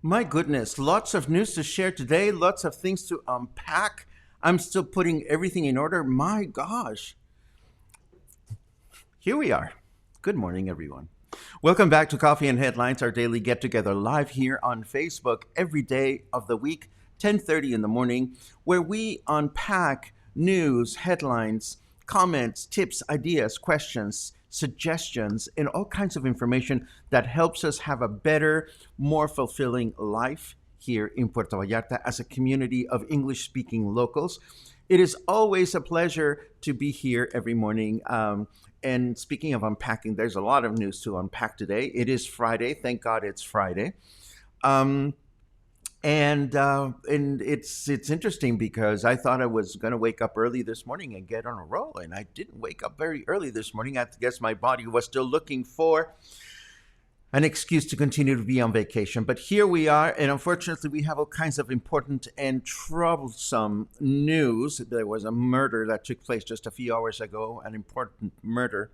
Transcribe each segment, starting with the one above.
My goodness, lots of news to share today, lots of things to unpack. I'm still putting everything in order. My gosh. Here we are. Good morning, everyone. Welcome back to Coffee and Headlines, our daily get together live here on Facebook every day of the week, 10:30 in the morning, where we unpack news, headlines, comments, tips, ideas, questions, suggestions, and all kinds of information that helps us have a better, more fulfilling life here in Puerto Vallarta as a community of English speaking locals. It is always a pleasure to be here every morning. And speaking of unpacking, there's a lot of news to unpack today. It is Friday. Thank God it's Friday. Um, and it's interesting because I thought I was going to wake up early this morning and get on a roll, and I didn't wake up very early this morning. I guess my body was still looking for an excuse to continue to be on vacation. But here we are, and unfortunately, we have all kinds of important and troublesome news. There was a murder that took place just a few hours ago, an important murder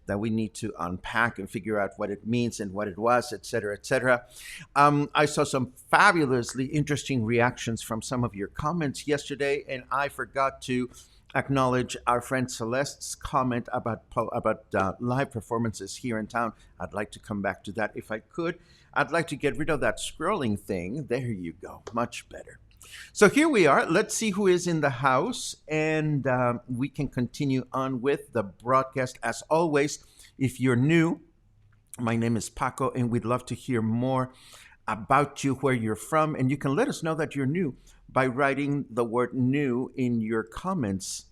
that we need to unpack and figure out what it means and what it was, et cetera, et cetera. I saw some fabulously interesting reactions from some of your comments yesterday, and I forgot to acknowledge our friend Celeste's comment about live performances here in town. I'd like to come back to that if I could. I'd like to get rid of that scrolling thing. There you go. Much better. So here we are. Let's see who is in the house, and we can continue on with the broadcast. As always, if you're new, my name is Paco, and we'd love to hear more about you, where you're from, and you can let us know that you're new by writing the word new in your comments,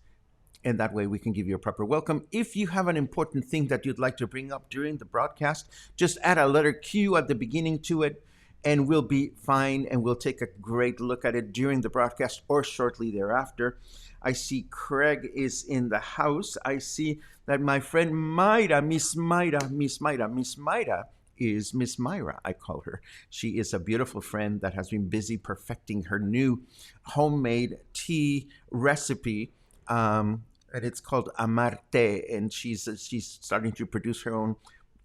and that way we can give you a proper welcome. If you have an important thing that you'd like to bring up during the broadcast, just add a letter Q at the beginning to it, and we'll be fine, and we'll take a great look at it during the broadcast or shortly thereafter. I see Craig is in the house. I see that my friend Miss Mayra is Miss Myra, I call her. She is a beautiful friend that has been busy perfecting her new homemade tea recipe. And it's called Amarte, and she's starting to produce her own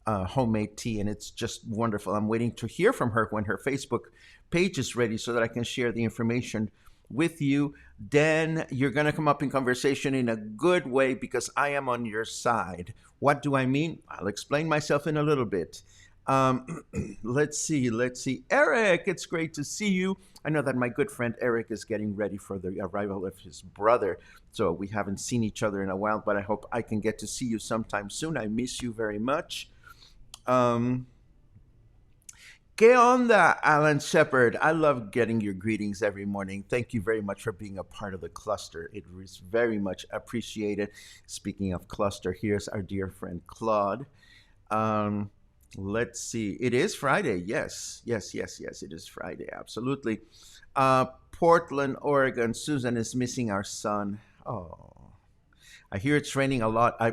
homemade tea, and it's just wonderful. I'm waiting to hear from her when her Facebook page is ready so that I can share the information with you. Then you're going to come up in conversation in a good way because I am on your side. What do I mean? I'll explain myself in a little bit. Let's see. Eric, it's great to see you. I know that my good friend Eric is getting ready for the arrival of his brother. So we haven't seen each other in a while, but I hope I can get to see you sometime soon. I miss you very much. ¿Qué onda, Alan Shepard? I love getting your greetings every morning. Thank you very much for being a part of the cluster. It is very much appreciated. Speaking of cluster, here's our dear friend Claude. Let's see. It is Friday. Yes. It is Friday. Absolutely. Portland, Oregon. Susan is missing our son. Oh, I hear it's raining a lot. I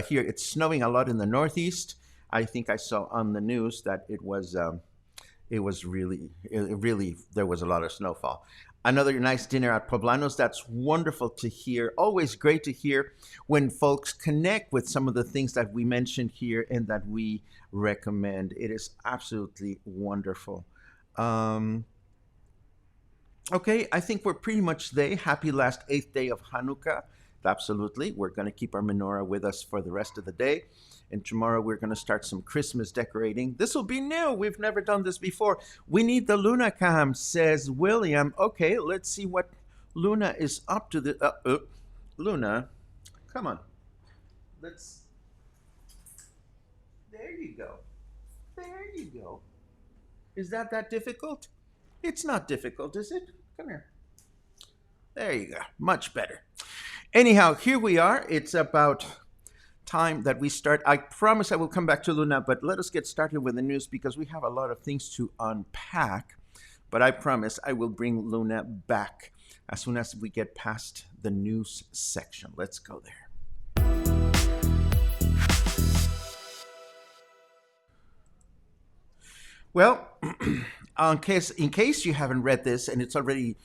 hear it's snowing a lot in the Northeast. I think I saw on the news that it was really, there was a lot of snowfall. Another nice dinner at Poblanos. That's wonderful to hear. Always great to hear when folks connect with some of the things that we mentioned here and that we recommend. It is absolutely wonderful. Okay, I think we're pretty much there. Happy last 8th day of Hanukkah. Absolutely. We're going to keep our menorah with us for the rest of the day. And tomorrow we're going to start some Christmas decorating. This will be new. We've never done this before. We need the Luna cam, says William. Okay, let's see what Luna is up to. Luna, come on. Let's. There you go. There you go. Is that difficult? It's not difficult, is it? Come here. There you go. Much better. Anyhow, here we are. It's about time that we start. I promise I will come back to Luna, but let us get started with the news because we have a lot of things to unpack. But I promise I will bring Luna back as soon as we get past the news section. Let's go there. Well, in case you haven't read this and it's already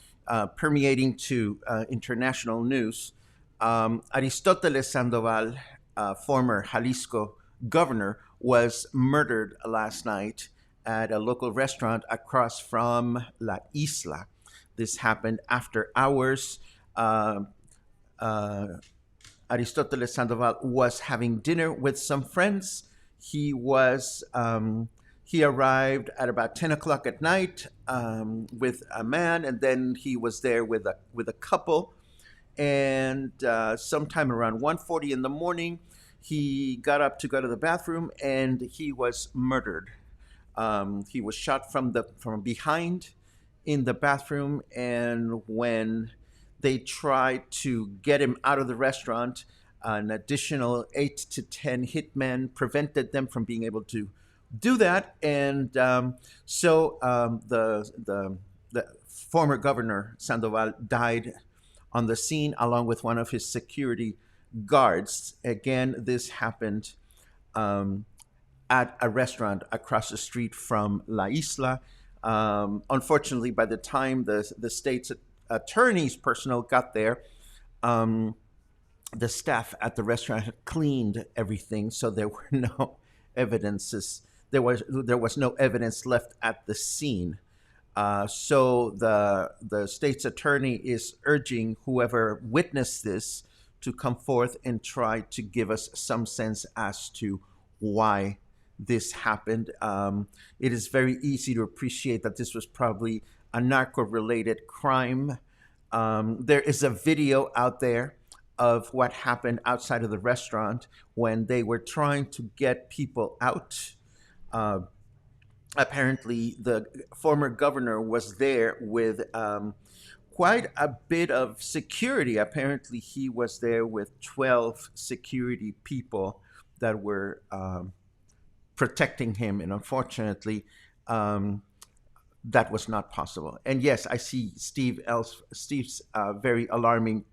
permeating to international news, Aristóteles Sandoval, former Jalisco governor, was murdered last night at a local restaurant across from La Isla. This happened after hours. Aristóteles Sandoval was having dinner with some friends. He arrived at about 10 o'clock at night with a man, and then he was there with a couple. And sometime around 1:40 in the morning, he got up to go to the bathroom, and he was murdered. He was shot from behind in the bathroom, and when they tried to get him out of the restaurant, an additional 8 to 10 hitmen prevented them from being able to do that, and so the former governor Sandoval died on the scene along with one of his security guards. Again, this happened at a restaurant across the street from La Isla. Unfortunately, by the time the state's attorney's personnel got there, the staff at the restaurant had cleaned everything, so there were no evidences. There was no evidence left at the scene. So the state's attorney is urging whoever witnessed this to come forth and try to give us some sense as to why this happened. It is very easy to appreciate that this was probably a narco-related crime. There is a video out there of what happened outside of the restaurant when they were trying to get people out. Apparently, the former governor was there with quite a bit of security. Apparently, he was there with 12 security people that were protecting him. And unfortunately, that was not possible. And yes, I see Steve's very alarming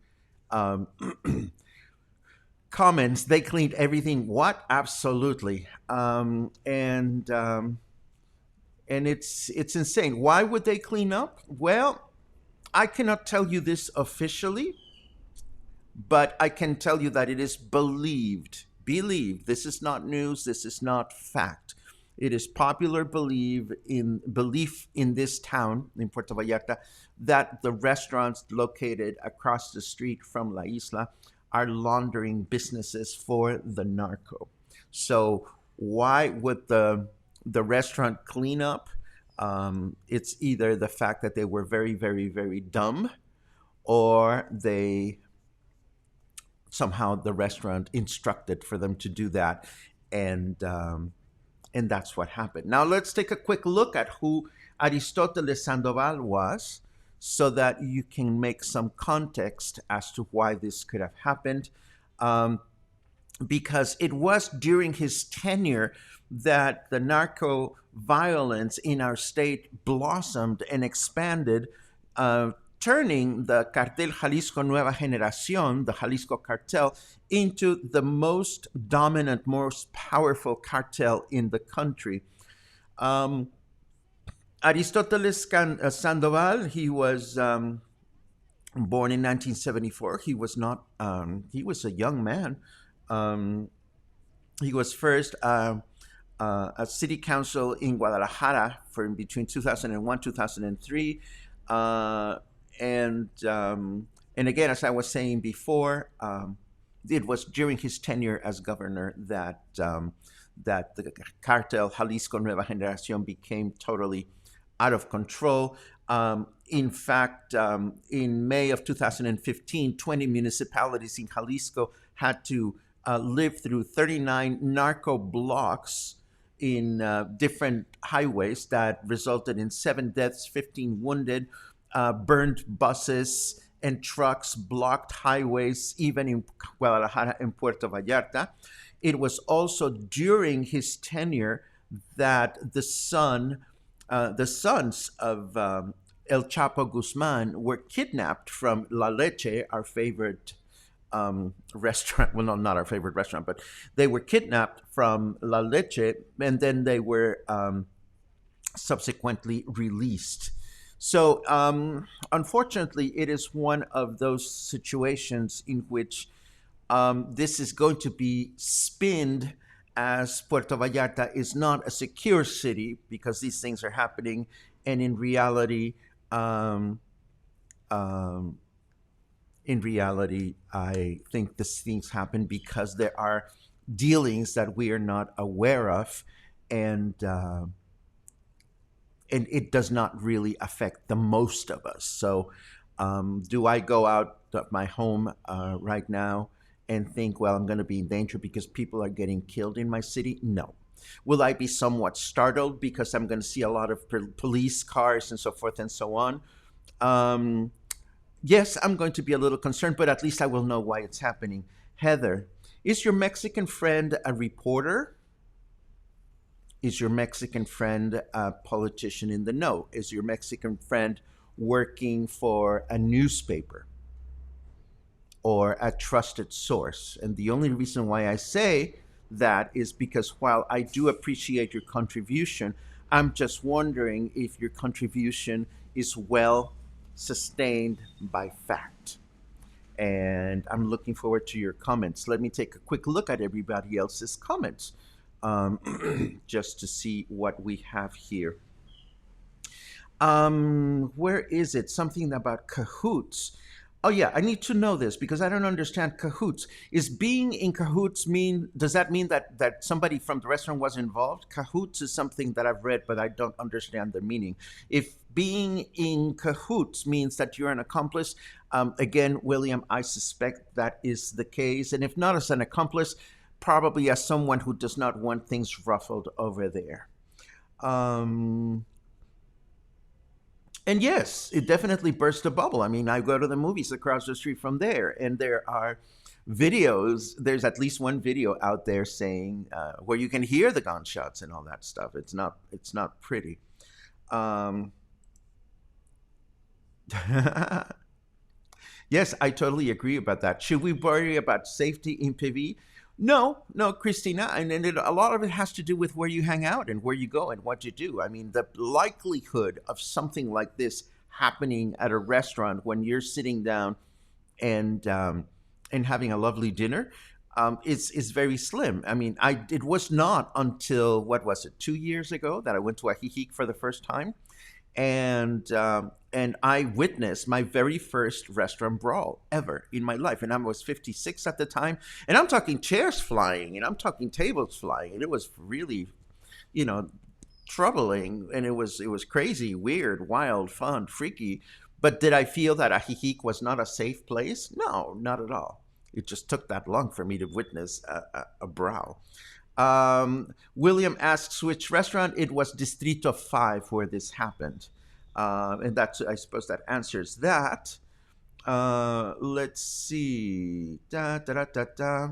comments. They cleaned everything. What? Absolutely. And it's insane. Why would they clean up? Well, I cannot tell you this officially, but I can tell you that it is believed. This is not news. This is not fact. It is popular belief in this town in Puerto Vallarta that the restaurants located across the street from La Isla are laundering businesses for the narco. So why would the restaurant clean up? It's either the fact that they were very, very, very dumb, or somehow the restaurant instructed for them to do that, and that's what happened. Now let's take a quick look at who Aristóteles Sandoval was, so that you can make some context as to why this could have happened. Because it was during his tenure that the narco violence in our state blossomed and expanded, turning the Cartel Jalisco Nueva Generación, the Jalisco cartel, into the most dominant, most powerful cartel in the country. Aristóteles Sandoval, he was born in 1974. He was not. He was a young man. He was first a city council in Guadalajara for between 2001 2003, and And again, as I was saying before, it was during his tenure as governor that the cartel Jalisco Nueva Generación became totally out of control. In fact, in May of 2015, 20 municipalities in Jalisco had to live through 39 narco blocks in different highways that resulted in 7 deaths, 15 wounded, burned buses and trucks, blocked highways, even in Guadalajara and Puerto Vallarta. It was also during his tenure that the sons of El Chapo Guzman were kidnapped from La Leche, our favorite restaurant. Well, no, not our favorite restaurant, but they were kidnapped from La Leche, and then they were subsequently released. So, unfortunately, it is one of those situations in which this is going to be spinned as Puerto Vallarta is not a secure city because these things are happening, and um, um, in reality, I think these things happen because there are dealings that we are not aware of, and and it does not really affect the most of us. So, do I go out of my home right now and think, well, I'm going to be in danger because people are getting killed in my city? No. Will I be somewhat startled because I'm going to see a lot of police cars and so forth and so on? Um, yes, I'm going to be a little concerned, but at least I will know why it's happening. Heather, is your Mexican friend a reporter? Is your Mexican friend a politician in the know? Is your Mexican friend working for a newspaper or a trusted source? And the only reason why I say that is because while I do appreciate your contribution, I'm just wondering if your contribution is well sustained by fact. And I'm looking forward to your comments. Let me take a quick look at everybody else's comments just to see what we have here. Where is it? Something about cahoots. Oh yeah, I need to know this because I don't understand cahoots. Is being in cahoots mean? Does that mean that somebody from the restaurant was involved? Cahoots is something that I've read, but I don't understand the meaning. If being in cahoots means that you're an accomplice, again, William, I suspect that is the case. And if not as an accomplice, probably as someone who does not want things ruffled over there. Um, and yes, it definitely burst a bubble. I mean, I go to the movies across the street from there, and there are videos. There's at least one video out there saying where you can hear the gunshots and all that stuff. It's not pretty. Um, yes, I totally agree about that. Should we worry about safety in PV? No, no, Christina, and a lot of it has to do with where you hang out and where you go and what you do. I mean, the likelihood of something like this happening at a restaurant when you're sitting down and having a lovely dinner is very slim. I mean, I it was not until what was it 2 years ago that I went to Ajijic for the first time, and I witnessed my very first restaurant brawl ever in my life, and I was 56 at the time, and I'm talking chairs flying, and I'm talking tables flying, and it was really, you know, troubling, and it was crazy, weird, wild, fun, freaky. But did I feel that Ajijic was not a safe place? No, not at all. It just took that long for me to witness a brawl. William asks which restaurant. It was Distrito 5 where this happened. And that's, I suppose that answers that. Let's see. Da, da, da, da, da.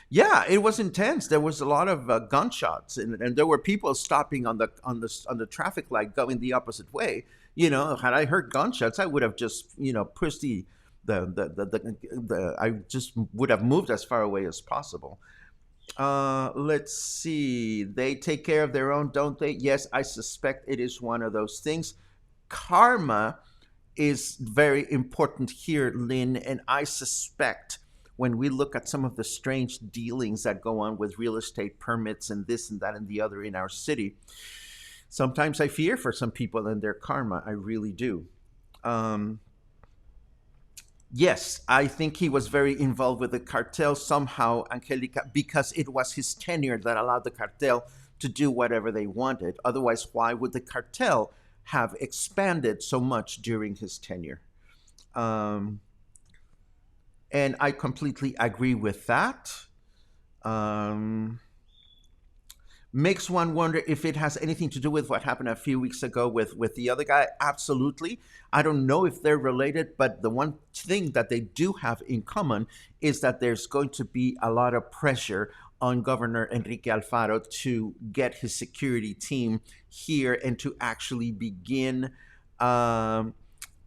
Yeah, it was intense. There was a lot of gunshots, and there were people stopping on the traffic light going the opposite way. You know, had I heard gunshots, I would have just pushed the I just would have moved as far away as possible. Let's see. They take care of their own, don't they? Yes, I suspect it is one of those things. Karma is very important here, Lynn, and I suspect when we look at some of the strange dealings that go on with real estate permits and this and that and the other in our city, sometimes I fear for some people and their karma. I really do. Um, Yes, I think he was very involved with the cartel somehow, Angelica, because it was his tenure that allowed the cartel to do whatever they wanted. Otherwise, why would the cartel have expanded so much during his tenure? Um, and I completely agree with that. Um, Makes one wonder if it has anything to do with what happened a few weeks ago with the other guy. Absolutely. I don't know if they're related, but the one thing that they do have in common is that there's going to be a lot of pressure on Governor Enrique Alfaro to get his security team here and to actually um,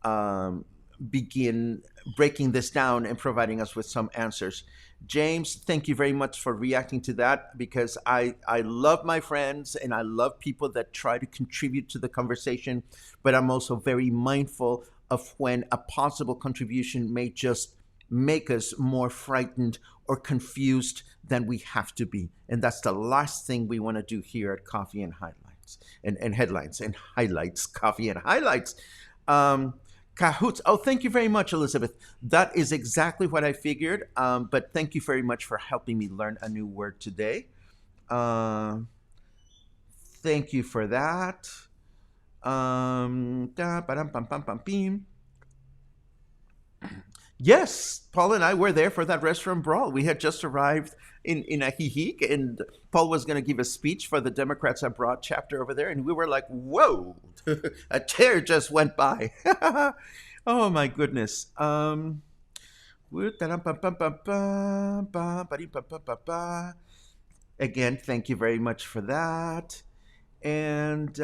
um, begin breaking this down and providing us with some answers. James, thank you very much for reacting to that because I love my friends and I love people that try to contribute to the conversation, but I'm also very mindful of when a possible contribution may just make us more frightened or confused than we have to be. And that's the last thing we want to do here at Coffee and Highlights and Headlines and Highlights, Coffee and Highlights. Um, Cahoots. Oh, thank you very much, Elizabeth. That is exactly what I figured. But thank you very much for helping me learn a new word today. Uh, Thank you for that. Da, ba-dum, bum, bum, bum, beam. Yes, Paul and I were there for that restaurant brawl. We had just arrived in Ajijic, and Paul was going to give a speech for the Democrats Abroad chapter over there, and we were like, whoa, a chair just went by. Oh, my goodness. Again, thank you very much for that. And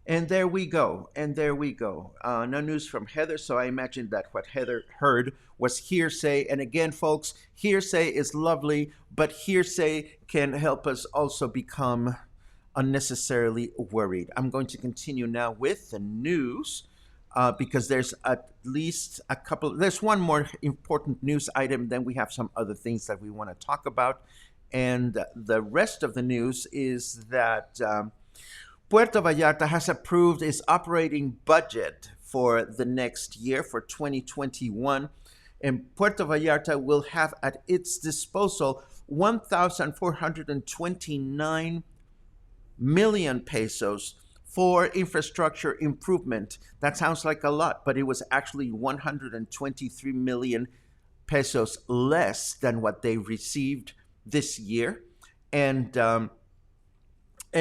and there we go. And there we go. No news from Heather, so I imagine that what Heather heard was hearsay. And again, folks, hearsay is lovely, but hearsay can help us also become unnecessarily worried. I'm going to continue now with the news because there's at least a couple, there's one more important news item, then we have some other things that we want to talk about. And the rest of the news is that Puerto Vallarta has approved its operating budget for the next year, for 2021. And Puerto Vallarta will have at its disposal 1,429 million pesos for infrastructure improvement. That sounds like a lot, but it was actually 123 million pesos less than what they received this year. And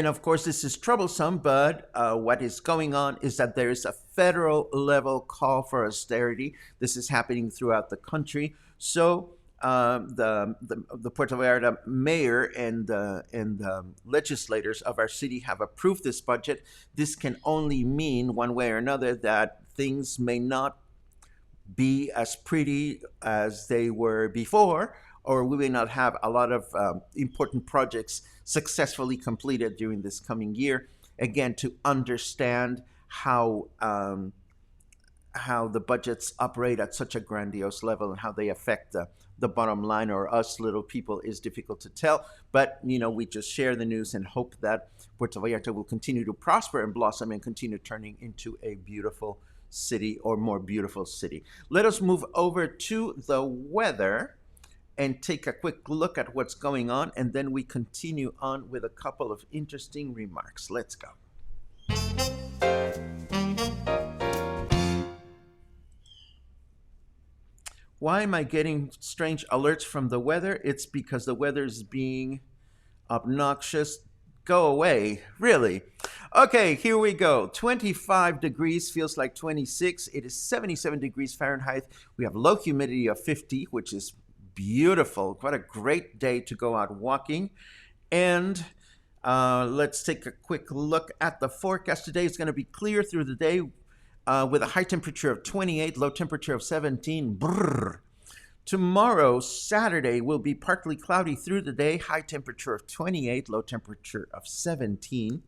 of course, this is troublesome, but what is going on is that there is a federal level call for austerity. This is happening throughout the country. So the Puerto Vallarta mayor and legislators of our city have approved this budget. This can only mean one way or another that things may not be as pretty as they were before, or we may not have a lot of important projects successfully completed during this coming year. Again, to understand how the budgets operate at such a grandiose level and how they affect the bottom line or us little people is difficult to tell. But, we just share the news and hope that Puerto Vallarta will continue to prosper and blossom and continue turning into a beautiful city or more beautiful city. Let us move over to the weather and take a quick look at what's going on, and then we continue on with a couple of interesting remarks. Let's go. Why am I getting strange alerts from the weather? It's because the weather is being obnoxious. Go away. Really? Okay, here we go. 25 degrees feels like 26. It is 77 degrees Fahrenheit. We have low humidity of 50, which is beautiful. What a great day to go out walking. And let's take a quick look at the forecast. Today is going to be clear through the day with a high temperature of 28, low temperature of 17. Brrr. Tomorrow, Saturday, will be partly cloudy through the day, high temperature of 28, low temperature of 17.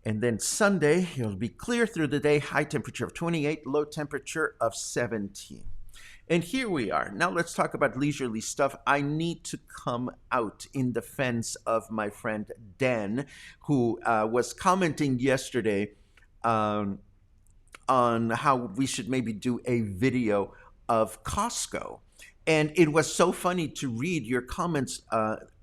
And then Sunday, it'll be clear through the day, high temperature of 28, low temperature of 17. And here we are. Now let's talk about leisurely stuff. I need to come out in defense of my friend Dan, who was commenting yesterday on how we should maybe do a video of Costco. And it was so funny to read your comments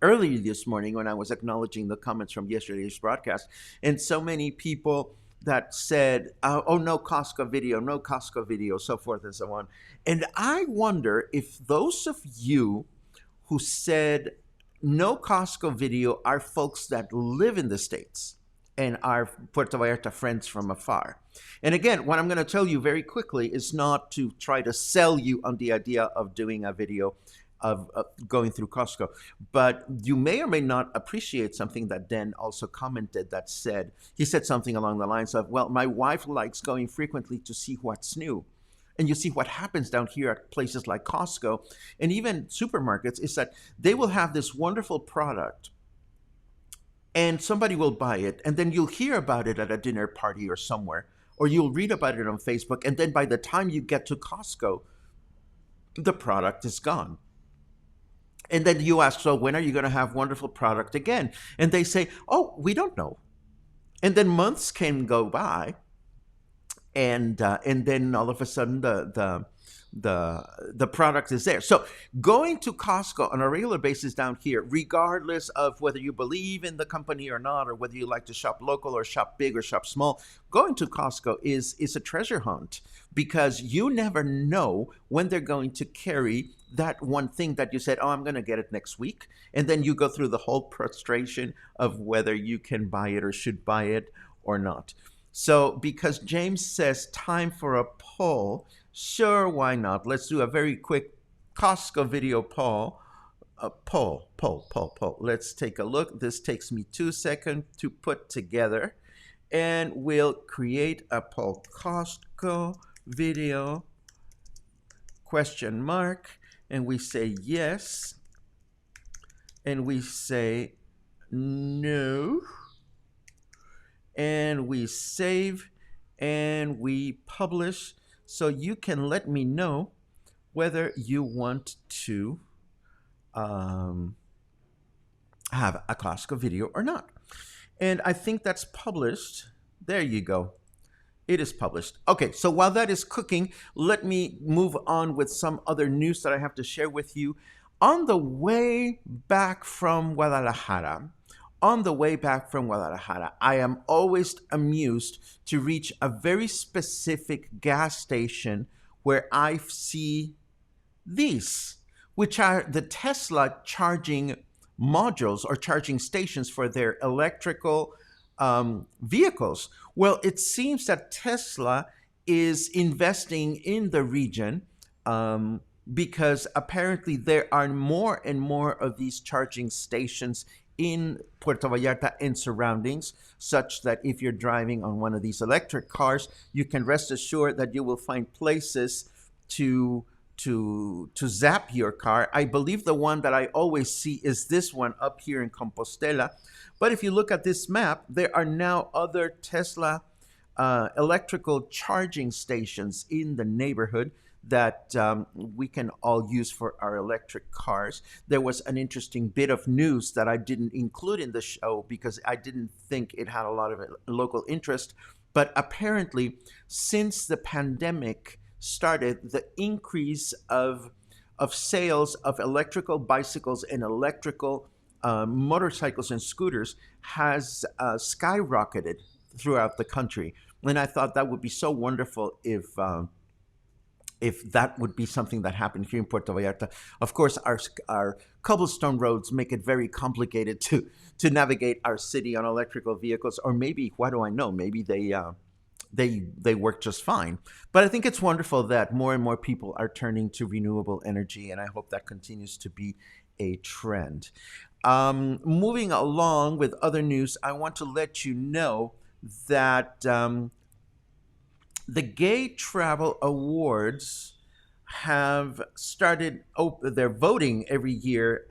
earlier this morning when I was acknowledging the comments from yesterday's broadcast. And so many people that said, oh, no Costco video, no Costco video, so forth and so on. And I wonder if those of you who said no Costco video are folks that live in the States and are Puerto Vallarta friends from afar. And again, what I'm going to tell you very quickly is not to try to sell you on the idea of doing a video of going through Costco, but you may or may not appreciate something that Dan also commented that said, he said something along the lines of, well, my wife likes going frequently to see what's new. And you see what happens down here at places like Costco and even supermarkets is that they will have this wonderful product and somebody will buy it, and then you'll hear about it at a dinner party or somewhere, or you'll read about it on Facebook, and then by the time you get to Costco, the product is gone. And then you ask, so when are you going to have wonderful product again? And they say, oh, we don't know. And then months can go by, and then all of a sudden the product is there. So going to Costco on a regular basis down here, regardless of whether you believe in the company or not, or whether you like to shop local or shop big or shop small, going to Costco is a treasure hunt because you never know when they're going to carry that one thing that you said, oh, I'm going to get it next week. And then you go through the whole frustration of whether you can buy it or should buy it or not. So because James says time for a poll, sure, why not? Let's do a very quick Costco video poll. Poll. Let's take a look. This takes me 2 seconds to put together. And we'll create a poll. Costco video question mark. And we say yes. And we say no. And we save. And we publish. So you can let me know whether you want to have a Costco video or not. And I think that's published. There you go. It is published. Okay, so while that is cooking, let me move on with some other news that I have to share with you. On the way back from Guadalajara, I am always amused to reach a very specific gas station where I see these, which are the Tesla charging modules or charging stations for their electrical vehicles. Well, it seems that Tesla is investing in the region because apparently there are more and more of these charging stations in Puerto Vallarta and surroundings, such that if you're driving on one of these electric cars, you can rest assured that you will find places to zap your car. I believe the one that I always see is this one up here in Compostela. But if you look at this map, there are now other Tesla electrical charging stations in the neighborhood that we can all use for our electric cars. There was an interesting bit of news that I didn't include in the show because I didn't think it had a lot of local interest. But apparently, since the pandemic started, the increase of sales of electrical bicycles and electrical motorcycles and scooters has skyrocketed throughout the country. And I thought that would be so wonderful if that would be something that happened here in Puerto Vallarta. Of course, our cobblestone roads make it very complicated to navigate our city on electrical vehicles, or maybe, what do I know, maybe they work just fine. But I think it's wonderful that more and more people are turning to renewable energy, and I hope that continues to be a trend. Moving along with other news, I want to let you know that the Gay Travel Awards have started, they're voting every year.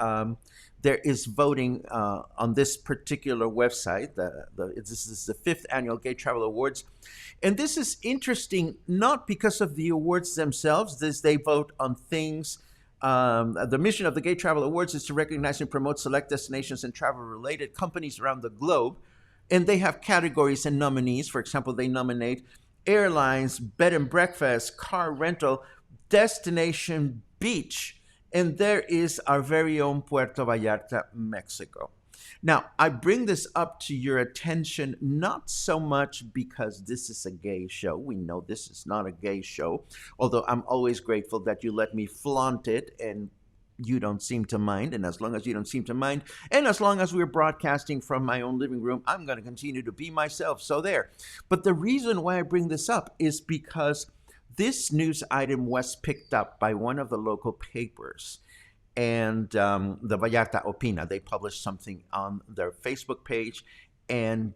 There is voting on this particular website. This is the 5th annual Gay Travel Awards. And this is interesting, not because of the awards themselves. They vote on things. The mission of the Gay Travel Awards is to recognize and promote select destinations and travel-related companies around the globe. And they have categories and nominees. For example, they nominate airlines, bed and breakfast, car rental, destination beach. And there is our very own Puerto Vallarta, Mexico. Now, I bring this up to your attention not so much because this is a gay show. We know this is not a gay show, although I'm always grateful that you let me flaunt it and you don't seem to mind. And as long as you don't seem to mind, and as long as we're broadcasting from my own living room, I'm going to continue to be myself. So there. But the reason why I bring this up is because this news item was picked up by one of the local papers, and the Vallarta Opina. They published something on their Facebook page, and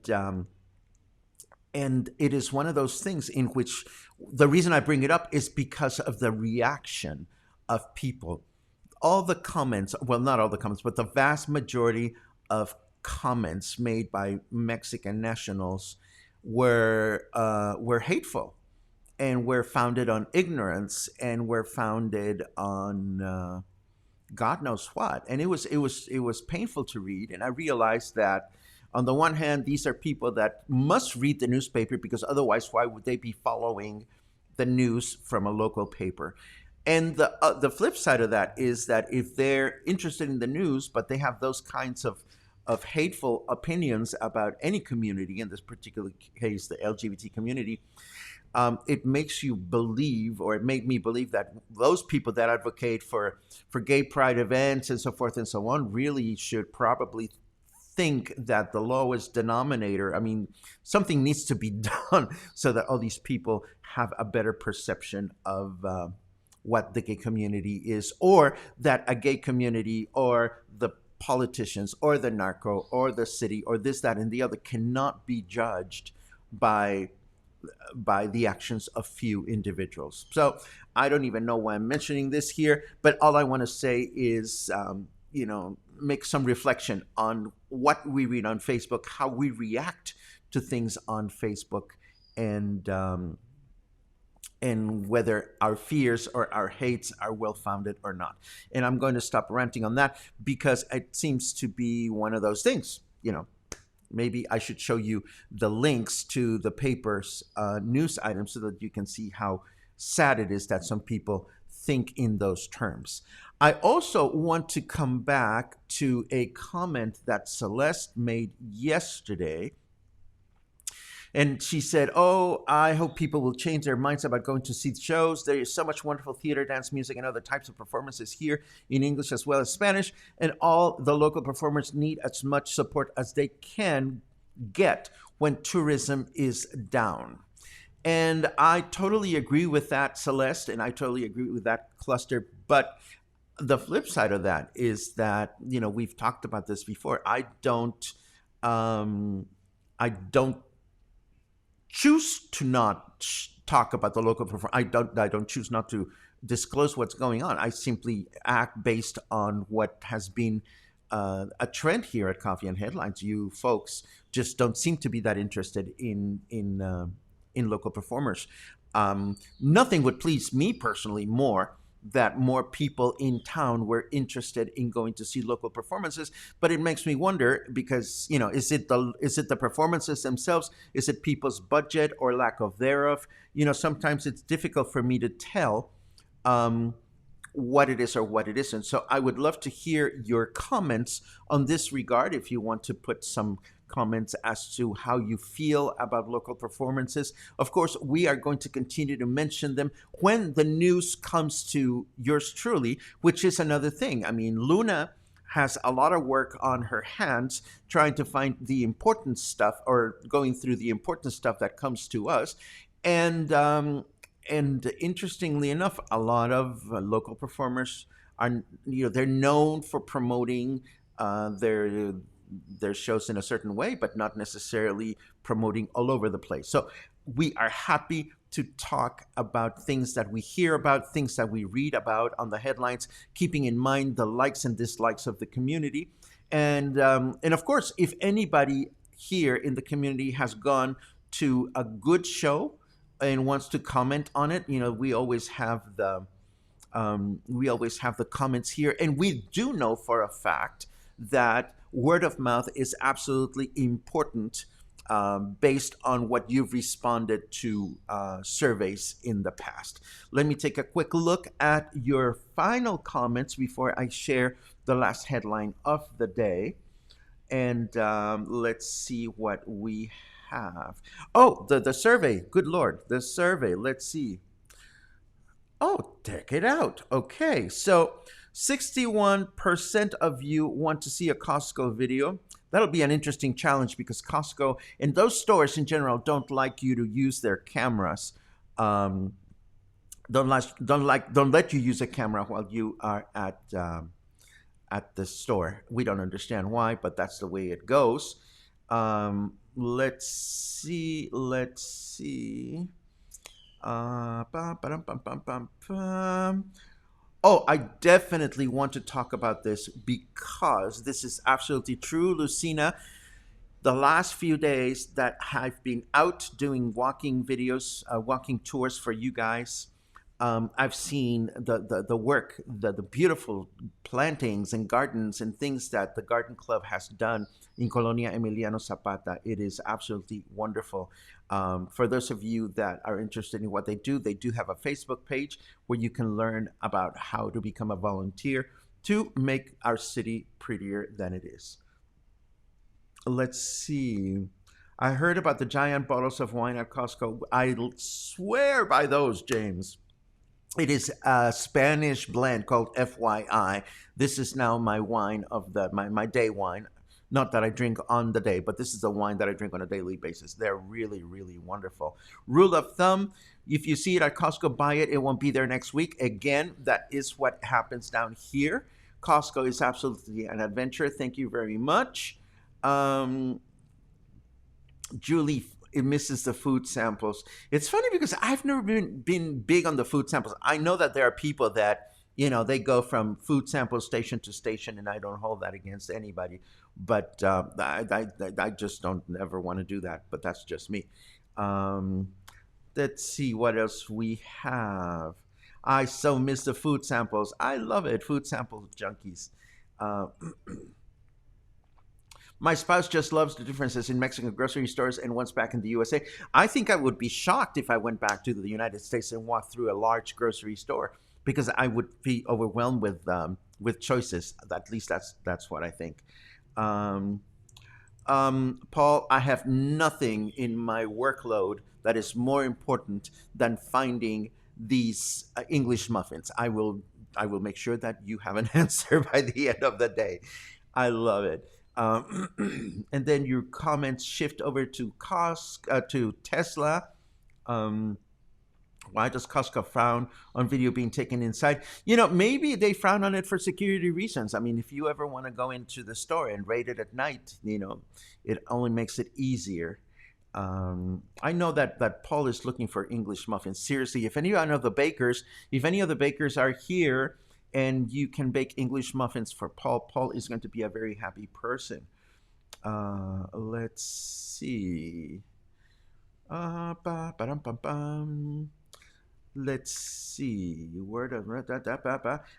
it is one of those things in which the reason I bring it up is because of the reaction of people. All the comments, well, not all the comments, but the vast majority of comments made by Mexican nationals were hateful and were founded on ignorance and were founded on God knows what. And it was painful to read. And I realized that on the one hand, these are people that must read the newspaper because otherwise, why would they be following the news from a local paper? And the flip side of that is that if they're interested in the news, but they have those kinds of hateful opinions about any community, in this particular case, the LGBT community, it makes you believe, or it made me believe, that those people that advocate for gay pride events and so forth and so on really should probably think that the lowest denominator, I mean, something needs to be done so that all these people have a better perception of what the gay community is, or that a gay community or the politicians or the narco or the city or this, that, and the other cannot be judged by the actions of few individuals. So I don't even know why I'm mentioning this here, but all I want to say is, make some reflection on what we read on Facebook, how we react to things on Facebook, and whether our fears or our hates are well-founded or not. And I'm going to stop ranting on that because it seems to be one of those things, Maybe I should show you the links to the paper's news items so that you can see how sad it is that some people think in those terms. I also want to come back to a comment that Celeste made yesterday. And she said, "Oh, I hope people will change their minds about going to see shows. There is so much wonderful theater, dance, music, and other types of performances here in English as well as Spanish. And all the local performers need as much support as they can get when tourism is down." And I totally agree with that, Celeste, and I totally agree with that cluster. But the flip side of that is that, we've talked about this before. I don't choose to not talk about the local performance. I don't choose not to disclose what's going on. I simply act based on what has been a trend here at Coffee and Headlines. You folks just don't seem to be that interested in local performers. Nothing would please me personally more that more people in town were interested in going to see local performances. But it makes me wonder, because is it the performances themselves? Is it people's budget or lack of thereof? Sometimes it's difficult for me to tell what it is or what it isn't. So I would love to hear your comments on this regard. If you want to put some comments as to how you feel about local performances. Of course, we are going to continue to mention them when the news comes to yours truly, which is another thing. I mean, Luna has a lot of work on her hands trying to find the important stuff, or going through the important stuff that comes to us. And interestingly enough, a lot of local performers are, they're known for promoting their shows in a certain way, but not necessarily promoting all over the place. So we are happy to talk about things that we hear about, things that we read about on the headlines, keeping in mind the likes and dislikes of the community. And of course, if anybody here in the community has gone to a good show and wants to comment on it, we always have the comments here. And we do know for a fact that word of mouth is absolutely important based on what you've responded to surveys in the past. Let me take a quick look at your final comments before I share the last headline of the day. And let's see what we have. Oh, the survey. Good Lord, the survey. Let's see. Oh, check it out. Okay, so 61% of you want to see a Costco video. That'll be an interesting challenge because Costco and those stores in general don't like you to use their cameras. Um, don't let you use a camera while you are at the store. We don't understand why, but that's the way it goes. Let's see. Let's see. Oh, I definitely want to talk about this because this is absolutely true, Lucina. The last few days that I've been out doing walking videos, walking tours for you guys, I've seen the work, the beautiful plantings and gardens and things that the Garden Club has done in Colonia Emiliano Zapata. It is absolutely wonderful. For those of you that are interested in what they do have a Facebook page where you can learn about how to become a volunteer to make our city prettier than it is. Let's see. I heard about the giant bottles of wine at Costco. I swear by those, James. It is a Spanish blend called FYI. This is now my wine of my day wine. Not that I drink on the day, but this is the wine that I drink on a daily basis. They're really, really wonderful. Rule of thumb, if you see it at Costco, buy it. It won't be there next week. Again, that is what happens down here. Costco is absolutely an adventure. Thank you very much. Um, Julie, it misses the food samples. It's funny because I've never been big on the food samples. I know that there are people that they go from food sample station to station, and I don't hold that against anybody. But I just don't ever want to do that. But that's just me. Um, let's see what else we have. I so miss the food samples. I love it. Food sample junkies. Uh, My spouse just loves the differences in Mexican grocery stores and once back in the USA. I think I would be shocked if I went back to the United States and walked through a large grocery store because I would be overwhelmed with choices. At least that's what I think. Um, Paul, I have nothing in my workload that is more important than finding these English muffins. I will make sure that you have an answer by the end of the day. I love it. And then your comments shift over to to Tesla. Um, why does Costco frown on video being taken inside? Maybe they frown on it for security reasons. I mean, if you ever want to go into the store and raid it at night, it only makes it easier. I know that Paul is looking for English muffins. Seriously, if any of the bakers are here and you can bake English muffins for Paul, Paul is going to be a very happy person. Let's see. Let's see.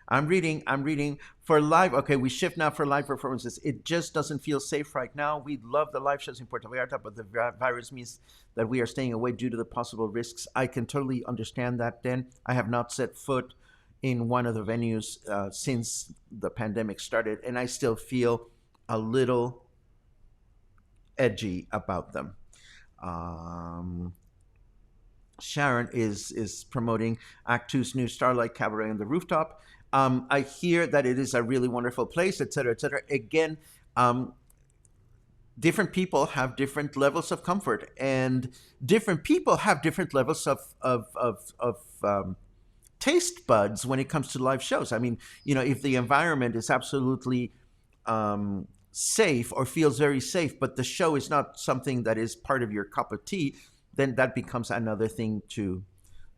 I'm reading for live. Okay, we shift now for live performances. It just doesn't feel safe right now. We love the live shows in Puerto Vallarta, but the virus means that we are staying away due to the possible risks. I can totally understand that. Then I have not set foot in one of the venues since the pandemic started, and I still feel a little edgy about them. Um, Sharon is promoting Act Two's new Starlight Cabaret on the rooftop. I hear that it is a really wonderful place, etc., etc. Again, different people have different levels of comfort, and different people have different levels of taste buds when it comes to live shows. I mean, if the environment is absolutely safe or feels very safe, but the show is not something that is part of your cup of tea, then that becomes another thing to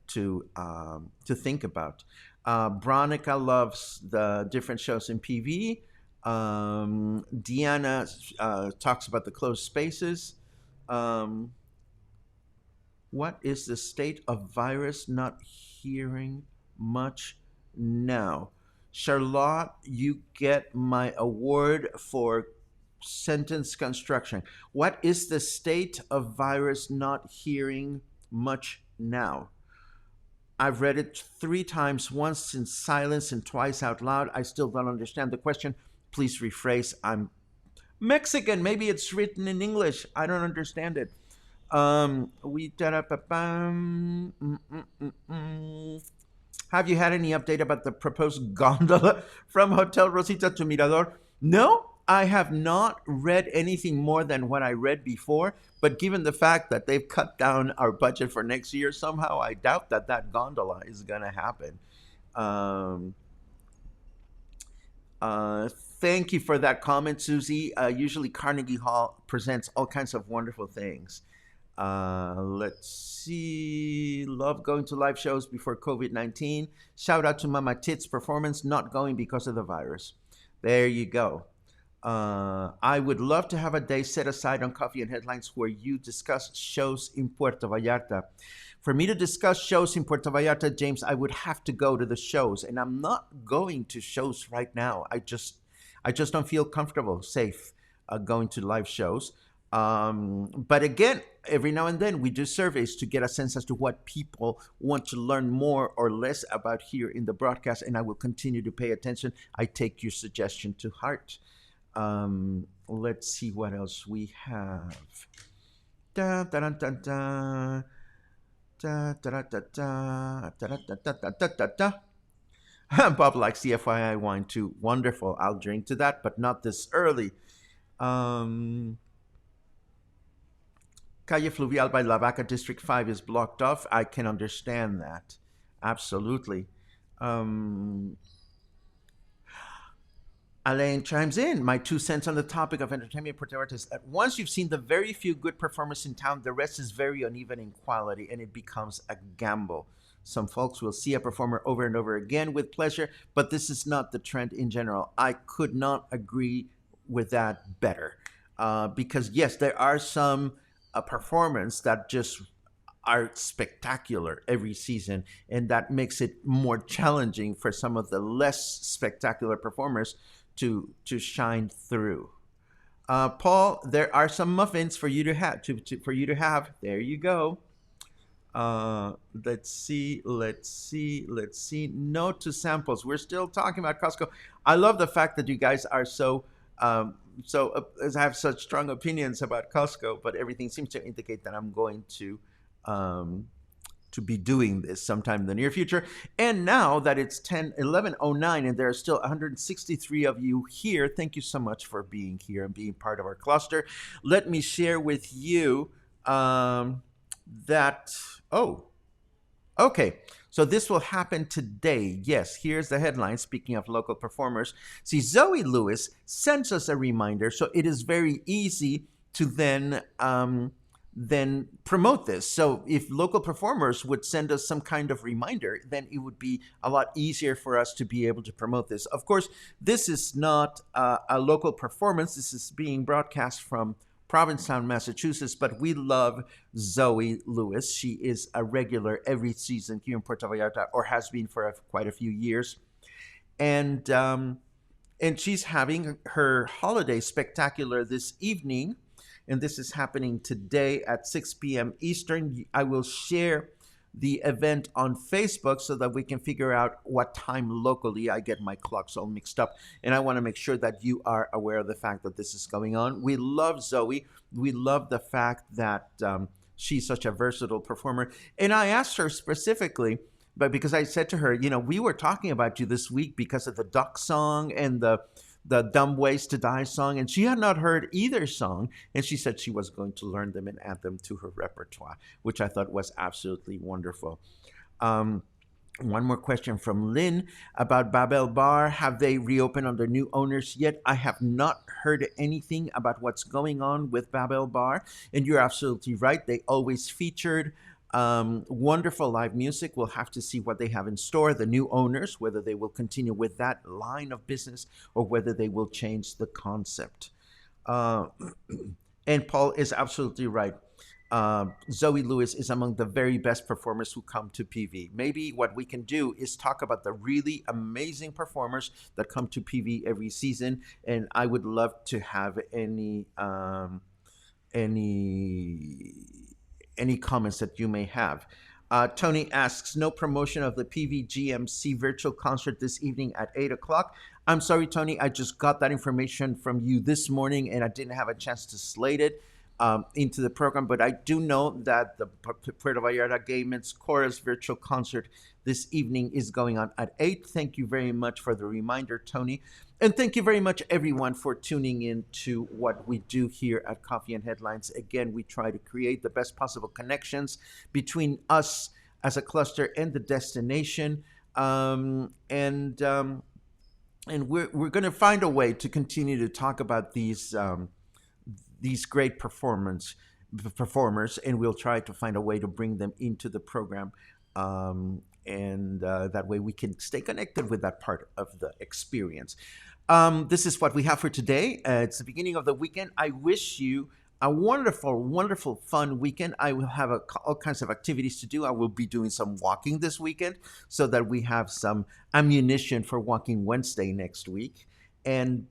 think about. Bronica loves the different shows in PV. Deanna talks about the closed spaces. What is the state of virus? Not hearing much now. Charlotte, you get my award for sentence construction. What is the state of virus? Not hearing much now. I've read it 3 times, once in silence and twice out loud. I still don't understand the question. Please rephrase. I'm Mexican. Maybe it's written in English. I don't understand it. We da ba bum. Have you had any update about the proposed gondola from Hotel Rosita to Mirador? No, I have not read anything more than what I read before. But given the fact that they've cut down our budget for next year, somehow I doubt that that gondola is going to happen. Um, Thank you for that comment, Susie. Usually, Carnegie Hall presents all kinds of wonderful things. Let's see. Love going to live shows before COVID-19. Shout out to Mama Tits performance, not going because of the virus. There you go. I would love to have a day set aside on Coffee and Headlines where you discuss shows in Puerto Vallarta. For me to discuss shows in Puerto Vallarta, James, I would have to go to the shows, and I'm not going to shows right now. I just don't feel comfortable, safe going to live shows. But again, every now and then we do surveys to get a sense as to what people want to learn more or less about here in the broadcast, and I will continue to pay attention. I take your suggestion to heart. Let's see what else we have. Da, da, da, da, da. Da, da, da, da, da, da, da, da, da, da, da. Bob likes the FYI wine too. Wonderful. I'll drink to that, but not this early. Calle Fluvial by La Vaca District 5 is blocked off. I can understand that. Absolutely. Alain chimes in. My 2 cents on the topic of entertainment in Puerto Vallarta is that once you've seen the very few good performers in town, the rest is very uneven in quality and it becomes a gamble. Some folks will see a performer over and over again with pleasure, but this is not the trend in general. I could not agree with that better. Because, yes, there are some performances that just are spectacular every season, and that makes it more challenging for some of the less spectacular performers to shine through. Paul, there are some muffins for you to have. For you to have. There you go. Let's see. No to samples. We're still talking about Costco. I love the fact that you guys are have such strong opinions about Costco, but everything seems to indicate that I'm going to be doing this sometime in the near future. And now that it's 11:09 and there are still 163 of you here, thank you so much for being here and being part of our cluster. Let me share with you okay. So this will happen today. Yes, here's the headline. Speaking of local performers, see, Zoe Lewis sends us a reminder, so it is very easy to then promote this. So if local performers would send us some kind of reminder, then it would be a lot easier for us to be able to promote this. Of course, this is not a local performance. This is being broadcast from Provincetown, Massachusetts, but we love Zoe Lewis. She is a regular every season here in Puerto Vallarta, or has been for quite a few years. And she's having her holiday spectacular this evening, and this is happening today at 6 p.m. Eastern. I will share the event on Facebook so that we can figure out what time locally. I get my clocks all mixed up, and I want to make sure that you are aware of the fact that this is going on. We love Zoe. We love the fact that she's such a versatile performer. And I asked her specifically, but because I said to her, we were talking about you this week because of the Duck song and the Dumb Ways to Die song, and she had not heard either song, and she said she was going to learn them and add them to her repertoire, which I thought was absolutely wonderful. One more question from Lynn about Babel Bar. Have they reopened under new owners yet? I have not heard anything about what's going on with Babel Bar, and you're absolutely right. They always featured wonderful live music. We'll have to see what they have in store, the new owners, whether they will continue with that line of business or whether they will change the concept. And Paul is absolutely right. Zoe Lewis is among the very best performers who come to PV. Maybe what we can do is talk about the really amazing performers that come to PV every season, and I would love to have any any comments that you may have. Tony asks, no promotion of the PVGMC virtual concert this evening at 8 o'clock. I'm sorry, Tony, I just got that information from you this morning and I didn't have a chance to slate it into the program, but I do know that the Puerto Vallarta Gay Men's Chorus virtual concert this evening is going on at 8. Thank you very much for the reminder, Tony. And thank you very much, everyone, for tuning in to what we do here at Coffee and Headlines. Again, we try to create the best possible connections between us as a cluster and the destination. And we're going to find a way to continue to talk about these great performers, and we'll try to find a way to bring them into the program. And that way we can stay connected with that part of the experience. This is what we have for today. It's the beginning of the weekend. I wish you a wonderful, wonderful, fun weekend. I will have all kinds of activities to do. I will be doing some walking this weekend so that we have some ammunition for Walking Wednesday next week. And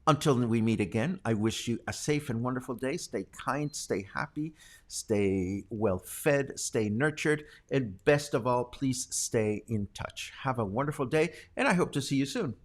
until we meet again, I wish you a safe and wonderful day. Stay kind, stay happy, stay well fed, stay nurtured, and best of all, please stay in touch. Have a wonderful day, and I hope to see you soon.